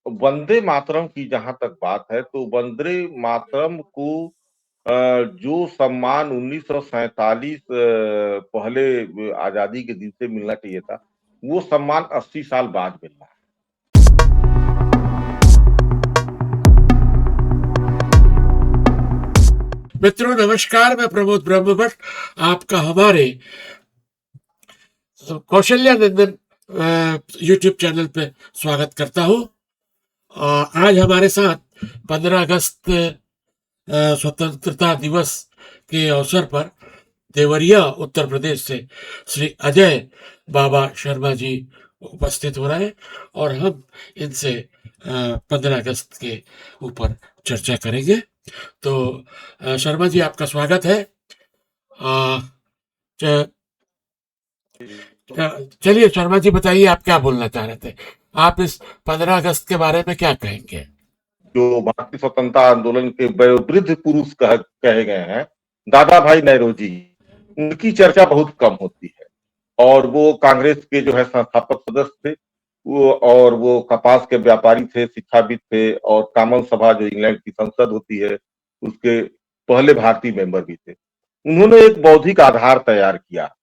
वंदे मातरम की जहां तक बात है तो वंदे मातरम को जो सम्मान 1947 पहले आजादी के दिन से मिलना चाहिए था, वो सम्मान 80 साल बाद मिल रहा है। मित्रों नमस्कार, मैं प्रमोद ब्रह्मभट्ट आपका हमारे कौशल्या नंदन यूट्यूब चैनल पे स्वागत करता हूँ। आज हमारे साथ 15 अगस्त स्वतंत्रता दिवस के अवसर पर देवरिया उत्तर प्रदेश से श्री अजय बाबा शर्मा जी उपस्थित हो रहे हैं और हम इनसे 15 अगस्त के ऊपर चर्चा करेंगे। तो शर्मा जी आपका स्वागत है। अ, च- चलिए शर्मा जी बताइए, आप क्या बोलना चाह रहे थे? आप इस 15 अगस्त के बारे में क्या कहेंगे? जो भारतीय स्वतंत्रता आंदोलन के वयोवृद्ध पुरुष कहे गए हैं, दादा भाई नेहरूजी, उनकी चर्चा बहुत कम होती है। और वो कांग्रेस के जो है संस्थापक सदस्य थे, वो कपास के व्यापारी थे, शिक्षाविद थे और कॉमन सभा जो इंग्लैंड की संसद होती है उसके पहले भारतीय मेंबर भी थे। उन्होंने एक बौद्धिक आधार तैयार किया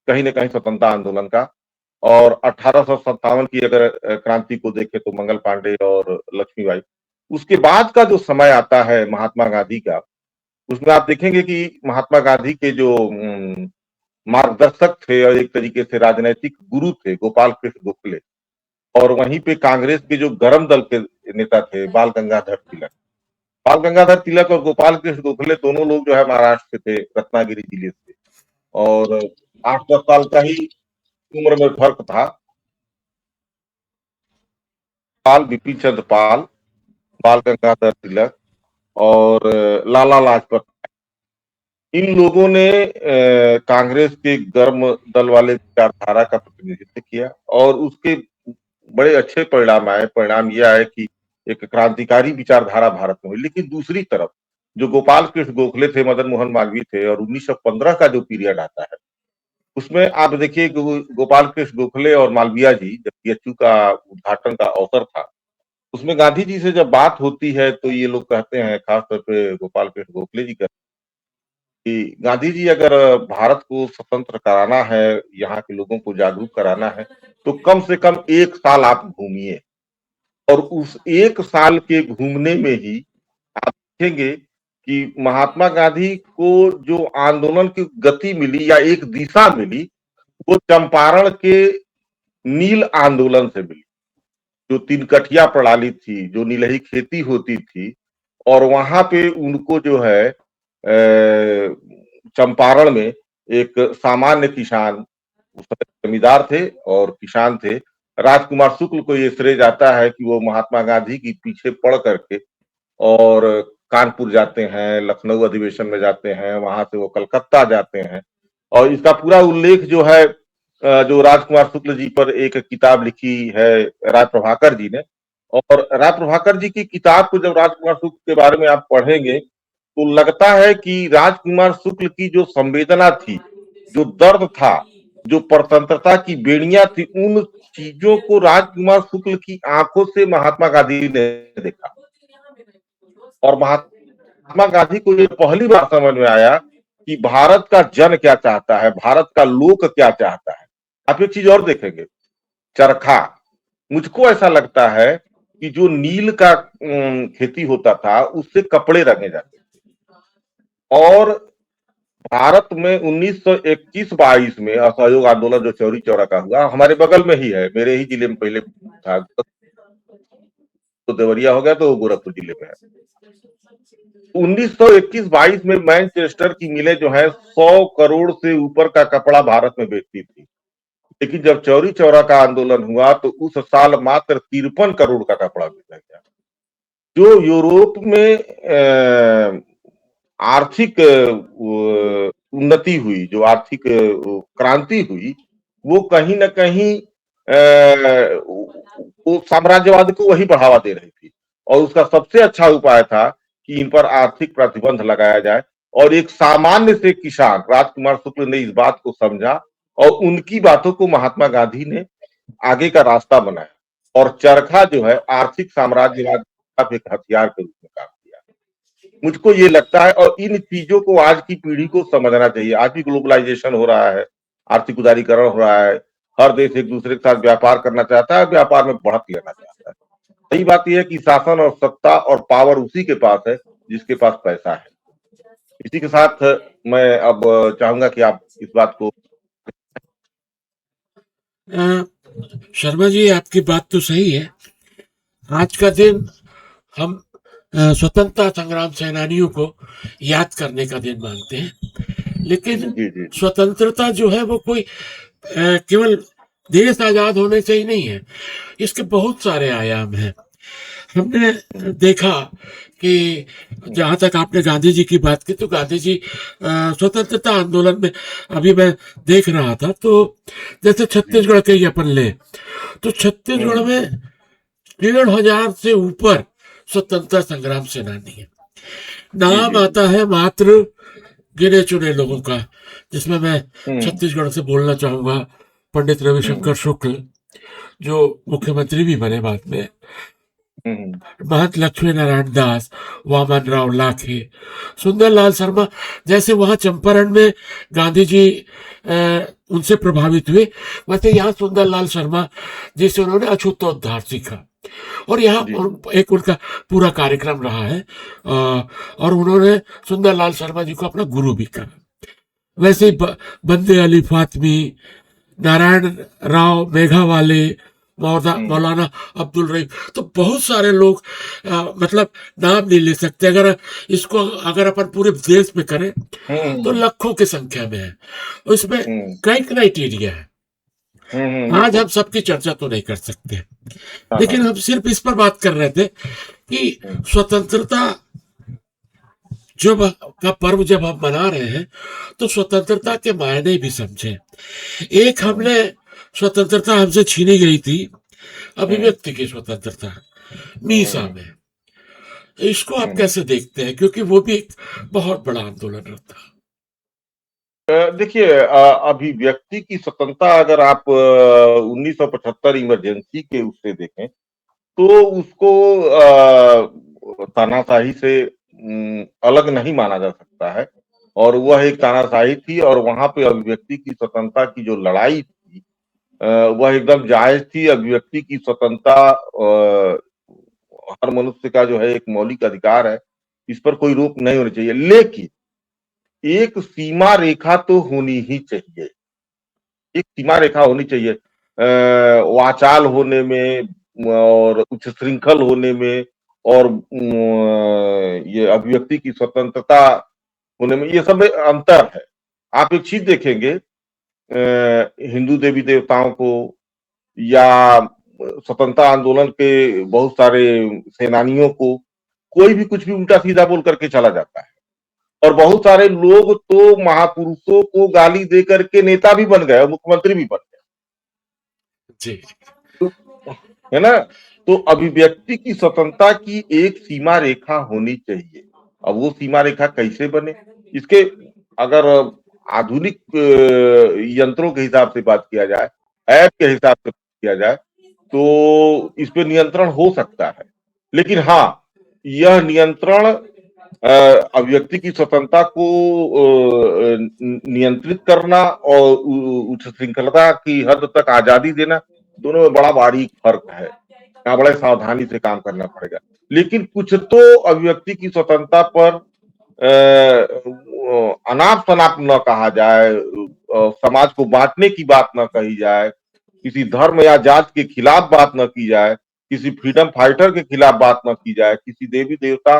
कहीं न कहीं स्वतंत्रता आंदोलन का। और 1857 की अगर क्रांति को देखें तो मंगल पांडे और लक्ष्मीबाई, उसके बाद का जो समय आता है महात्मा गांधी का, उसमें आप देखेंगे कि महात्मा गांधी के जो मार्गदर्शक थे और एक तरीके से राजनैतिक गुरु थे गोपाल कृष्ण गोखले, और वहीं पे कांग्रेस के जो गरम दल के नेता थे बाल गंगाधर तिलक और गोपाल कृष्ण गोखले दोनों लोग जो है महाराष्ट्र के थे, रत्नागिरी जिले से। और 8-10 साल का ही उम्र में फर्क था। पाल बिपिन चंद्र पाल, बाल गंगाधर तिलक और लाला लाजपत, इन लोगों ने कांग्रेस के गर्म दल वाले विचारधारा का प्रतिनिधित्व किया और उसके बड़े अच्छे परिणाम आए। परिणाम यह आए कि एक क्रांतिकारी विचारधारा भारत में हुई। लेकिन दूसरी तरफ जो गोपाल कृष्ण गोखले थे, मदन मोहन मालवीय थे, और 1915 का जो पीरियड आता है उसमें आप देखिए गोपाल कृष्ण गोखले और मालवीय जी, जब बीएचयू का उद्घाटन का अवसर था, उसमें गांधी जी से जब बात होती है तो ये लोग कहते हैं, खासतौर पे गोपाल कृष्ण गोखले जी कहते हैं कि गांधी जी, अगर भारत को स्वतंत्र कराना है, यहाँ के लोगों को जागरूक कराना है, तो कम से कम 1 साल आप घूमिए। और उस 1 साल के घूमने में ही आप देखेंगे कि महात्मा गांधी को जो आंदोलन की गति मिली या एक दिशा मिली, वो चंपारण के नील आंदोलन से मिली। जो तीन कठिया प्रणाली थी, जो नीलही खेती होती थी, और वहां पे उनको जो है चंपारण में एक सामान्य किसान, उस समय जमींदार थे और किसान थे, राजकुमार शुक्ल को ये श्रेय जाता है कि वो महात्मा गांधी की पीछे पड़ करके और कानपुर जाते हैं, लखनऊ अधिवेशन में जाते हैं, वहां से वो कलकत्ता जाते हैं। और इसका पूरा उल्लेख जो है जो राजकुमार शुक्ल जी पर एक किताब लिखी है राय प्रभाकर जी ने। और राय प्रभाकर जी की किताब को जब राजकुमार शुक्ल के बारे में आप पढ़ेंगे तो लगता है कि राजकुमार शुक्ल की जो संवेदना थी, जो दर्द था, जो परतंत्रता की बेड़ियां थी, उन चीजों को राजकुमार शुक्ल की आंखों से महात्मा गांधी ने देखा। और महात्मा गांधी को ये पहली बार समझ में आया कि भारत का जन क्या चाहता है, भारत का लोक क्या चाहता है। आप एक चीज और देखेंगे, चरखा, मुझको ऐसा लगता है कि जो नील का खेती होता था उससे कपड़े रंगे जाते थे। और भारत में 1921-22 में असहयोग आंदोलन जो चौरी चौरा का हुआ, हमारे बगल में ही है, मेरे ही जिले में पहले था, तो देवरिया हो गया तो गोरखपुर जिले में है। 1921-22 में मैनचेस्टर की मिलें जो है 100 करोड़ से ऊपर का कपड़ा भारत में बेचती थी। लेकिन जब चौरी चौरा का आंदोलन हुआ तो उस साल मात्र 53 करोड़ का कपड़ा बेचा गया। जो यूरोप में आर्थिक उन्नति हुई, जो आर्थिक क्रांति हुई, वो कहीं न कहीं वो साम्राज्यवाद को वही बढ़ावा दे रही थी। और उसका सबसे अच्छा उपाय था कि इन पर आर्थिक प्रतिबंध लगाया जाए। और एक सामान्य से किसान राजकुमार शुक्ल ने इस बात को समझा और उनकी बातों को महात्मा गांधी ने आगे का रास्ता बनाया। और चरखा जो है आर्थिक साम्राज्यवाद का एक हथियार के रूप में काम किया। मुझको ये लगता है और इन चीजों को आज की पीढ़ी को समझना चाहिए। आज भी ग्लोबलाइजेशन हो रहा है, आर्थिक उदारीकरण हो रहा है, हर देश एक दूसरे के साथ व्यापार करना चाहता है, व्यापार में बढ़त लेना चाहता है। सही बात यह है कि शासन और सत्ता और पावर उसी के पास है जिसके पास पैसा है। इसी के साथ मैं अब चाहूंगा कि आप इस बात को। शर्मा जी, आपकी बात तो सही है। आज का दिन हम स्वतंत्रता संग्राम सेनानियों को याद करने का दिन मानते हैं, लेकिन जी जी स्वतंत्रता जो है वो कोई केवल देश आजाद होने से ही नहीं है, इसके बहुत सारे आयाम हैं। हमने देखा कि जहाँ तक आपने गांधी जी की बात की, तो गांधी जी स्वतंत्रता आंदोलन में, अभी मैं देख रहा था तो जैसे छत्तीसगढ़ के ही अपन ले, तो छत्तीसगढ़ में 1,500 से ऊपर स्वतंत्रता संग्राम सेनानी है। नाम आता है मात्र गिने चुने लोगों का, जिसमें मैं छत्तीसगढ़ से बोलना चाहूंगा पंडित रविशंकर शुक्ल, जो मुख्यमंत्री भी बने बाद में, महंत लक्ष्मी नारायण दास, वामन राव लाखे, सुंदरलाल शर्मा, जैसे वहां चंपारण में गांधी जी उनसे प्रभावित हुए, वैसे यहाँ सुंदरलाल शर्मा जिसे उन्होंने अछूतोद्धार सीखा, और यहाँ एक उनका पूरा कार्यक्रम रहा है, और उन्होंने सुंदरलाल शर्मा जी को अपना गुरु भी कहा। वैसे ही बंदे अली फातमी, नारायण राव मेघावाले, मौलाना अब्दुल रहीम, तो बहुत सारे लोग, मतलब नाम नहीं ले सकते। अगर अपन पूरे देश में करें तो लाखों की संख्या में है। इसमें कई क्राइटेरिया है, आज हम सबकी चर्चा तो नहीं कर सकते, लेकिन हम सिर्फ इस पर बात कर रहे थे कि स्वतंत्रता का पर्व जब हम मना रहे हैं तो स्वतंत्रता के मायने भी समझें। एक हमने स्वतंत्रता हमसे छीनी गई थी, अभिव्यक्ति की स्वतंत्रता, मीसा में। इसको आप कैसे देखते हैं, क्योंकि वो भी एक बहुत बड़ा आंदोलन रहता। देखिए, अभिव्यक्ति की स्वतंत्रता अगर आप 1975 इमरजेंसी के उससे देखें तो उसको तानाशाही से अलग नहीं माना जा सकता है, और वह एक तानाशाही थी, और वहां पे अभिव्यक्ति की स्वतंत्रता की जो लड़ाई थी वह एकदम जायज थी। अभिव्यक्ति की स्वतंत्रता हर मनुष्य का जो है एक मौलिक अधिकार है, इस पर कोई रोक नहीं होनी चाहिए, लेकिन एक सीमा रेखा तो होनी ही चाहिए। एक सीमा रेखा होनी चाहिए वाचाल होने में और उच्च श्रृंखल होने में, और ये अभिव्यक्ति की स्वतंत्रता होने में, ये सब में अंतर है। आप एक चीज देखेंगे, हिंदू देवी देवताओं को या स्वतंत्रता आंदोलन के बहुत सारे सेनानियों को कोई भी कुछ भी उल्टा सीधा बोल करके चला जाता है, और बहुत सारे लोग तो महापुरुषों को गाली दे करके नेता भी बन गए और मुख्यमंत्री भी बन गए जी, है ना। तो अभिव्यक्ति की स्वतंत्रता की एक सीमा रेखा होनी चाहिए। अब वो सीमा रेखा कैसे बने, इसके अगर आधुनिक यंत्रों के हिसाब से बात किया जाए, ऐप के हिसाब से किया जाए, तो इस पे नियंत्रण हो सकता है। लेकिन हाँ, यह नियंत्रण अभिव्यक्ति की स्वतंत्रता को नियंत्रित करना और उच्च श्रृंखलता की हद तक आजादी देना, दोनों में बड़ा बारीक फर्क है। यहाँ बड़े सावधानी से काम करना पड़ेगा। लेकिन कुछ तो अभिव्यक्ति की स्वतंत्रता पर अनाप शनाप न कहा जाए, समाज को बांटने की बात न कही जाए, किसी धर्म या जात के खिलाफ बात न की जाए, किसी फ्रीडम फाइटर के खिलाफ बात न की जाए, किसी देवी देवता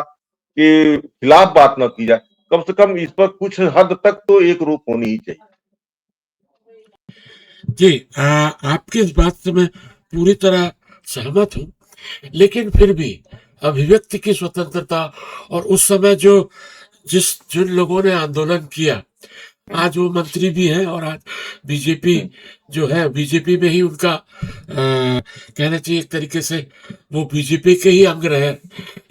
के खिलाफ बात न की जाए। कम से कम इस पर कुछ हद तक तो एक रोक होनी ही चाहिए। जी, आपकी इस बात से मैं पूरी तरह सहमत हूँ, लेकिन फिर भी अभिव्यक्ति की स्वतंत्रता, और उस समय जिन लोगों ने आंदोलन किया, आज वो मंत्री भी हैं, और आज बीजेपी जो है, बीजेपी में ही उनका कहना चाहिए एक तरीके से वो बीजेपी के ही अंग रहे,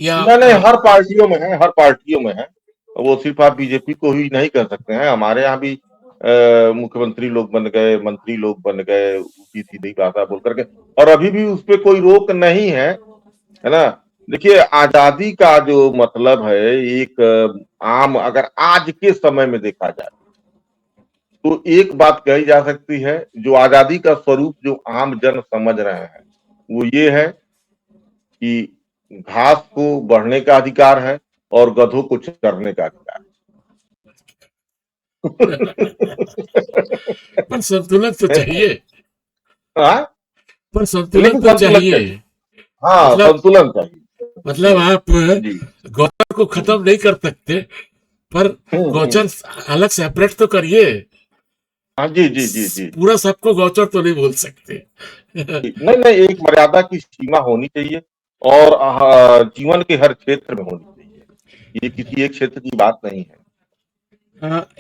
या नहीं, हर पार्टियों में है, हर पार्टियों में है। वो सिर्फ आप बीजेपी को ही नहीं कर सकते हैं, हमारे यहाँ भी मुख्यमंत्री लोग बन गए, मंत्री लोग बन गए उल्टी सीधी भाषा बोल करके, और अभी भी उस पे कोई रोक नहीं है ना। देखिए, आजादी का जो मतलब है, एक आम, अगर आज के समय में देखा जाए तो एक बात कही जा सकती है, जो आजादी का स्वरूप जो आम जन समझ रहे हैं वो ये है कि घास को बढ़ने का अधिकार है और गधों को चरने का अधिकार। पर संतुलन तो चाहिए। हाँ, पर संतुलन लेकिन तो संतुलन चाहिए। चाहिए। हाँ, मतलब संतुलन चाहिए। आप जी। गौचर को खत्म नहीं कर सकते, पर हम्म। गौचर अलग सेपरेट तो करिए। हाँ जी जी जी जी। पूरा सबको गौचर तो नहीं बोल सकते। नहीं नहीं, एक मर्यादा की सीमा होनी चाहिए, और जीवन के हर क्षेत्र में होनी चाहिए, ये किसी एक क्षेत्र की बात नहीं है।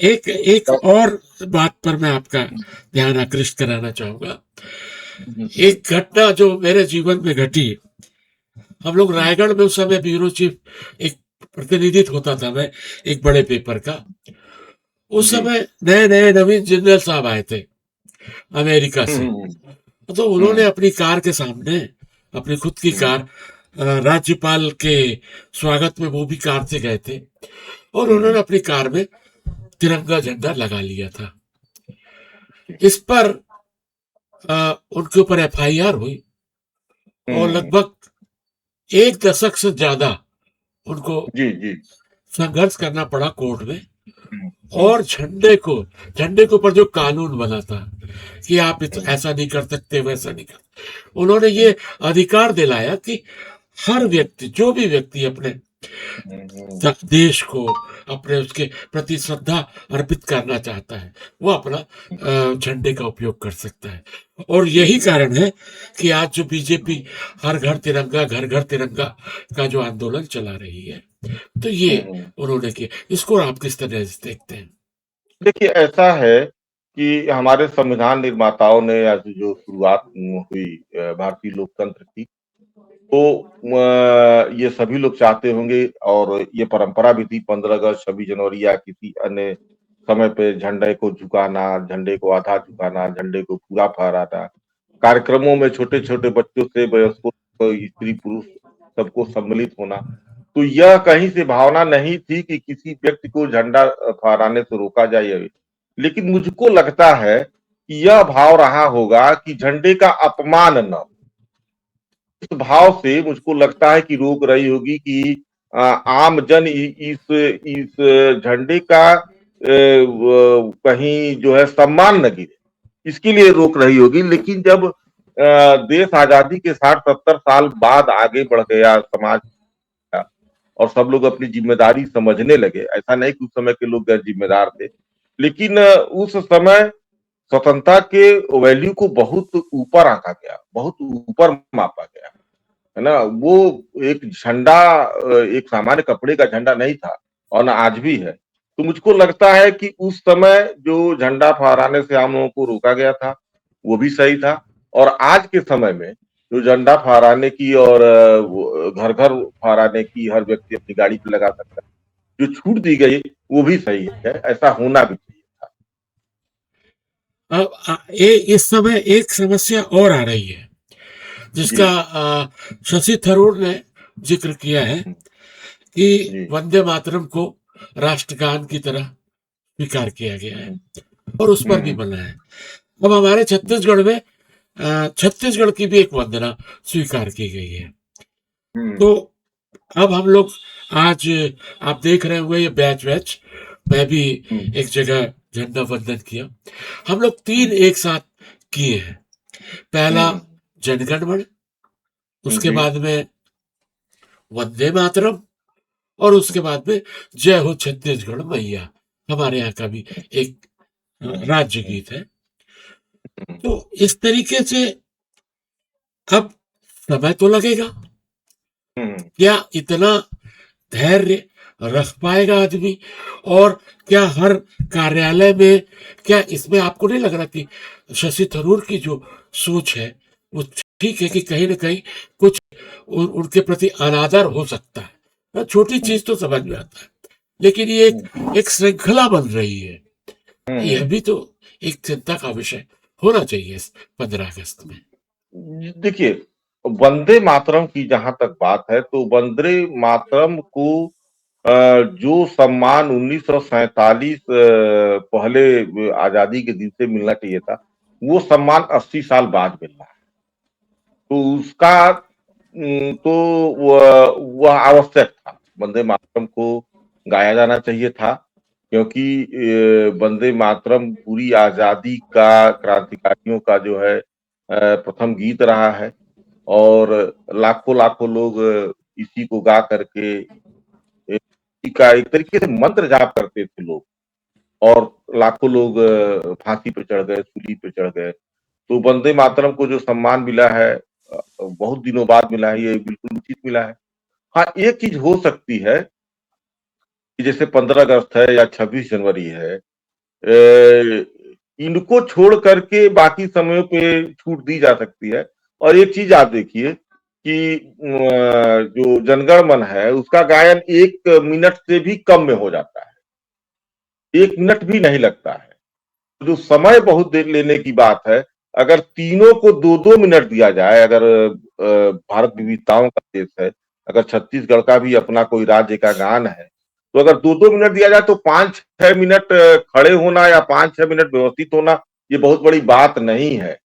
एक एक तो, और बात पर मैं आपका ध्यान आकृष्ट कराना चाहूंगा। हम्म, एक घटना जो मेरे जीवन में घटी, हम लोग रायगढ़ में उस समय ब्यूरो चीफ एक प्रतिनिधित्व होता था मैं एक बड़े पेपर का। उस जी। समय नए नए नवीन जिंदल साहब आए थे अमेरिका से। हम्म। तो उन्होंने अपनी कार के सामने, अपनी खुद की हम्म। कार, राज्यपाल के स्वागत में वो भी कार से गए थे, और उन्होंने हम्म। अपनी कार में तिरंगा झंडा लगा लिया था। जी। इस पर उनके ऊपर एफआईआर हुई, और हम्म। लगभग एक दशक से ज्यादा उनको जी जी। संघर्ष करना पड़ा कोर्ट में। हम्म। और हम्म। झंडे के ऊपर जो कानून बना था कि आप हम्म। ऐसा नहीं कर सकते, वैसा नहीं कर, उन्होंने ये अधिकार दिलाया कि हर व्यक्ति, जो भी व्यक्ति अपने हम्म। देश को, अपने उसके प्रति श्रद्धा अर्पित करना चाहता है, वो अपना झंडे का उपयोग कर सकता है। और जी यही जी। कारण है कि आज जो बीजेपी हर घर तिरंगा, घर घर तिरंगा का जो आंदोलन चला रही है, तो ये हम्म। उन्होंने किया। इसको आप किस तरह से देखते हैं? देखिए, ऐसा है कि हमारे संविधान निर्माताओं ने आज जो शुरुआत हुई भारतीय लोकतंत्र की, तो ये सभी लोग चाहते होंगे, और ये परंपरा भी थी 15 अगस्त, 26 जनवरी या किसी अन्य समय पे झंडे को झुकाना, झंडे को आधा झुकाना, झंडे को पूरा फहराना, कार्यक्रमों में छोटे छोटे बच्चों से वयस्कों, स्त्री पुरुष सबको सम्मिलित होना। तो यह कहीं से भावना नहीं थी कि किसी व्यक्ति को झंडा फहराने से रोका जाए, लेकिन मुझको लगता है कि यह भाव रहा होगा कि झंडे का अपमान न हो। इस भाव से मुझको लगता है कि रोक रही होगी कि आम जन इस झंडे का कहीं जो है सम्मान न गिरे, इसके लिए रोक रही होगी। लेकिन जब देश आजादी के 60-70 साल बाद आगे बढ़ गया समाज का, और सब लोग अपनी जिम्मेदारी समझने लगे, ऐसा नहीं कि उस समय के लोग गैर जिम्मेदार थे, लेकिन उस समय स्वतंत्रता के वैल्यू को बहुत ऊपर आंका गया, बहुत ऊपर मापा गया, है ना। वो एक झंडा एक सामान्य कपड़े का झंडा नहीं था, और ना आज भी है। तो मुझको लगता है कि उस समय जो झंडा फहराने से आम लोगों को रोका गया था, वो भी सही था। और आज के समय में जो झंडा फहराने की और घर घर फहराने की हर व्यक्ति अपनी गाड़ी पे लगा सकता है, जो छूट दी गई वो भी सही है, ऐसा होना भी चाहिए था। अब इस समय एक समस्या और आ रही है, जी जिसका शशि थरूर ने जिक्र किया है, कि जी। वंदे मातरम को राष्ट्रगान की तरह स्वीकार किया गया है, हम्म। और उस पर भी हम्म। बना है। अब हमारे छत्तीसगढ़ में छत्तीसगढ़ की भी एक वंदना स्वीकार की गई है। हम्म। तो अब हम लोग आज, आप देख रहे हुए ये बैच बैच, मैं भी हम्म। एक जगह झंडा वंदन किया। हम लोग तीन हम्म। एक साथ किए हैं। पहला हम्म। जनगण मन, उसके जी। बाद में वंदे मातरम, और उसके बाद में जय हो छत्तीसगढ़ मैया, हमारे यहाँ का भी एक राज्य गीत है। तो इस तरीके से अब समय तो लगेगा, हम्म। क्या इतना धैर्य रख पाएगा आदमी? और क्या हर कार्यालय में, क्या इसमें आपको नहीं लग रहा कि शशि थरूर की जो सोच है वो ठीक है, कि कहीं ना कहीं कुछ उनके प्रति अनादर हो सकता है? छोटी चीज तो समझ में आता है, लेकिन ये एक श्रृंखला बन रही है यह भी तो एक चिंता का विषय होना चाहिए इस 15 अगस्त में। देखिए, वंदे मातरम की जहां तक बात है तो वंदे मातरम को जो सम्मान 1947 पहले आजादी के दिन से मिलना चाहिए था, वो सम्मान 80 साल बाद मिल रहा है। तो उसका तो वह आवश्यक था। वंदे मातरम को गाया जाना चाहिए था, क्योंकि वंदे मातरम पूरी आजादी का क्रांतिकारियों का जो है प्रथम गीत रहा है। और लाखों लाखों लोग इसी को गा करके इसी का एक तरीके से मंत्र जाप करते थे लोग। और लाखों लोग फांसी पे चढ़ गए, सूली पे चढ़ गए। तो वंदे मातरम को जो सम्मान मिला है, बहुत दिनों बाद मिला है, ये बिल्कुल उचित मिला है। हाँ, एक चीज हो सकती है कि जैसे 15 अगस्त है या 26 जनवरी है, इनको छोड़ करके बाकी समयों पे छूट दी जा सकती है। और एक चीज आप देखिए कि जो जनगण मन है उसका गायन 1 मिनट से भी कम में हो जाता है, 1 मिनट भी नहीं लगता है। जो समय बहुत देर लेने की बात है, अगर तीनों को 2-2 मिनट दिया जाए, अगर भारत विविधताओं का देश है, अगर छत्तीसगढ़ का भी अपना कोई राज्य का गान है, तो अगर 2-2 मिनट दिया जाए तो 5-6 मिनट खड़े होना या 5-6 मिनट व्यवस्थित होना, ये बहुत बड़ी बात नहीं है।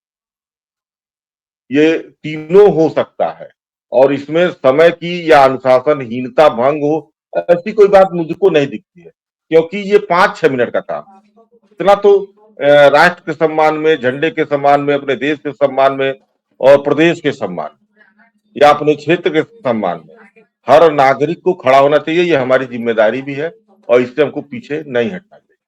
ये तीनों हो सकता है। और इसमें समय की या अनुशासनहीनता भंग हो, ऐसी कोई बात मुझको नहीं दिखती है, क्योंकि ये 5-6 मिनट का काम, इतना तो राष्ट्र के सम्मान में, झंडे के सम्मान में, अपने देश के सम्मान में और प्रदेश के सम्मान में या अपने क्षेत्र के सम्मान में हर नागरिक को खड़ा होना चाहिए। ये हमारी जिम्मेदारी भी है और इससे हमको पीछे नहीं हटना चाहिए।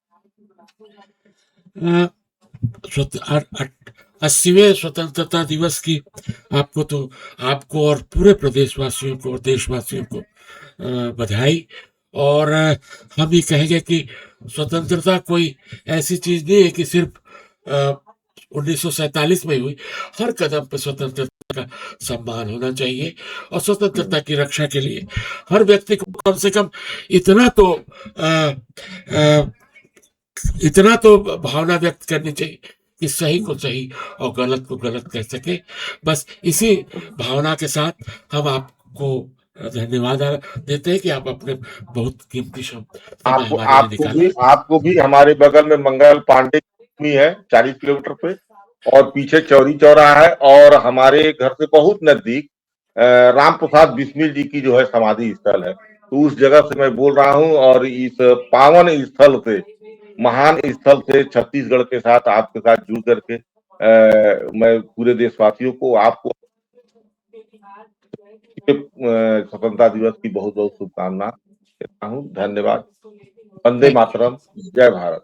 80वें स्वतंत्रता दिवस की आपको और पूरे प्रदेशवासियों को और देशवासियों को बधाई। और हम ये कहेंगे कि स्वतंत्रता कोई ऐसी चीज नहीं है कि सिर्फ 1947 में हुई। हर कदम पे स्वतंत्रता का सम्मान होना चाहिए और स्वतंत्रता की रक्षा के लिए हर व्यक्ति को कम से कम इतना तो इतना तो भावना व्यक्त करनी चाहिए कि सही को सही और गलत को गलत कह सके। बस इसी भावना के साथ हम आपको धन्यवाद देते हैं कि आप अपने बहुत कीमती समय आपको हमारे लिए आपको निकाला। भी आपको भी हमारे बगल में मंगल पांडे भी है, 40 किलोमीटर पे, और पीछे चौरी चौराहा है, और हमारे घर से बहुत नजदीक राम प्रसाद बिस्मिल जी की जो है समाधि स्थल है। तो उस जगह से मैं बोल रहा हूँ, और इस पावन स्थल से, महान स्थल से छत्तीसगढ़ के साथ आपके साथ जुड़ करके मैं पूरे देशवासियों को, आपको स्वतंत्रता दिवस की बहुत बहुत शुभकामना देता हूँ। धन्यवाद। वंदे थैंक यू। मातरम। जय भारत।